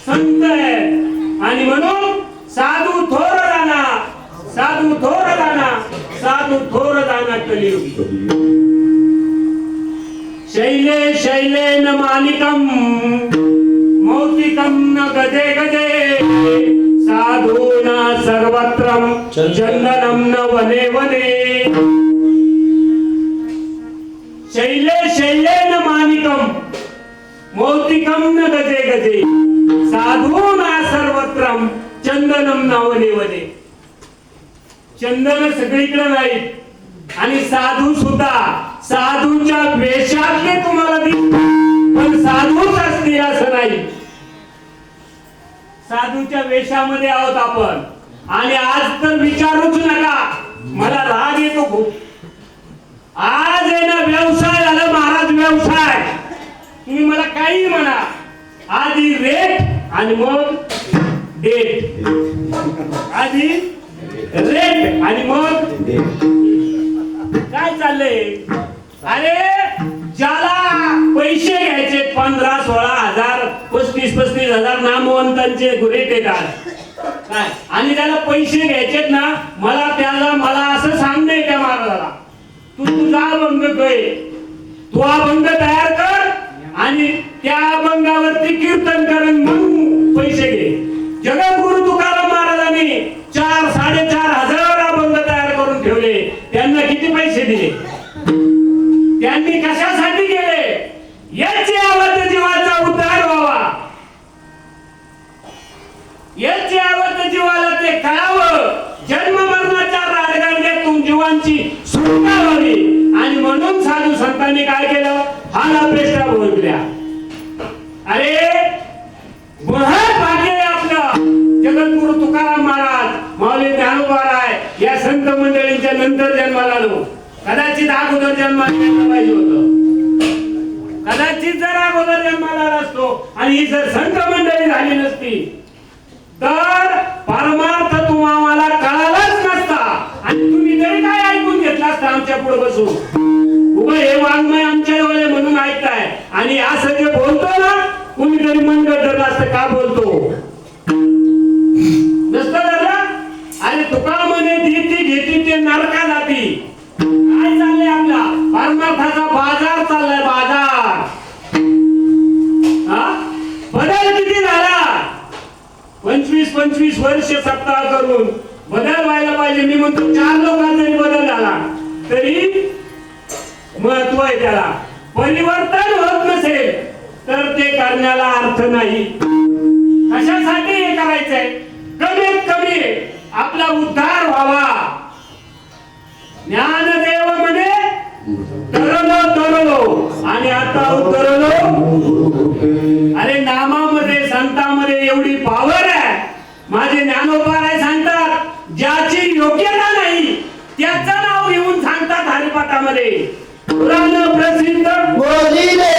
संत आहेत आणि म्हणून साधू थोर दाना, साधू थोर दाना, साधू थोर दाना कलियुगी. शैले शैलेन मानिकम मौक्तिकम न गजे गजे साधूना सर्वत्रम चंदनम न वने वने. शैले शैलेन मानिकम मौक्तिकम न गजे गजे साधूना सर्वत्रम चंदनम न वने वने. चंदन सगळीकडे नाही आणि साधू सुद्धा साधूच्या वेशातले तुम्हाला दिसतील पण साधूच असतील असं नाही. साधूच्या वेशामध्ये आहोत आपण आणि आज तर विचारूच नका, मला राग येतो खूप. आज आहे ना व्यवसाय झाला महाराज, व्यवसाय. तुम्ही मला काही म्हणा, आधी रेट आणि मग डेट. आधी रेट आणि मग काय चाललंय. अरे ज्याला पैसे घ्यायचे 15-16 हजार 35-35 हजार नामवंतांचे रेट येतात काय, आणि त्याला पैसे घ्यायचेत ना, मला असं सांगणे त्या महाराजाला, तू तुझा अभंग काय, तू अभंग तयार कर आणि त्या अभंगावरती कीर्तन कर मग पैसे घे. जगद्गुरु तुकाराम महाराजांनी 4-4.5 हजार अभंग तयार करून ठेवले. त्यांना किती पैसे दिले, त्यांनी कशासाठी केले, याची आवड जीवाचा उद्धार व्हावा, याची आवड जीवाला ते कळावं, जन्म मरणाच्या राजगाडीतून जीवांची सुटका व्हावी. आणि म्हणून साधू संतांनी काय केलं, हालापेष्टा बोलल्या. अरे महत् भाग्य आहे आपलं. जगद्गुरु तुकाराम महाराज, माऊली ज्ञानोबाराय या संत मंडळींच्या नंतर जन्माला आलो. कदाचित अगोदर जन्माला यायला पाहिजे होतं, कदाचित जर अगोदर जन्माला आला असतो आणि ही जर संत मंडळी झाली नसती तर परमार्थ तुम्हाला कळालाच नसता आणि तुम्ही तरी काय ऐकून घेतला असता आमच्या पुढे बसून. उभं हे वाङ्मय आमच्या डोळे म्हणून ऐकताय आणि असं जे बोलतो ना, कुणीतरी मन गडलं असतं का बोलतो नसतं धरलं. अरे तुका म्हणे देती घेती ते नरका जाती. काय चाललंय आपला परमार्थाचा बाजार चाललाय, बाजार. बदल किती झाला, 25-25 वर्ष सप्ताह करून बदल व्हायला पाहिजे. मी म्हणतो 4 लोकांचा जरी बदल झाला तरी महत्व आहे त्याला. परिवर्तन होत नसेल तर ते करण्याला अर्थ नाही. कशासाठी हे करायचंय, कमीत कमी आपला उद्धार व्हावा. ज्ञानदेव म्हणे तरलो आणि आता उतरलो. अरे नामामध्ये संतांमध्ये एवढी पावर आहे. माझे ज्ञानोबाराय सांगतात, ज्याची योग्यता नाही त्याचं नाव घेऊन सांगतात हरिपाठामध्ये. पुराण प्रसिद्ध बोलिले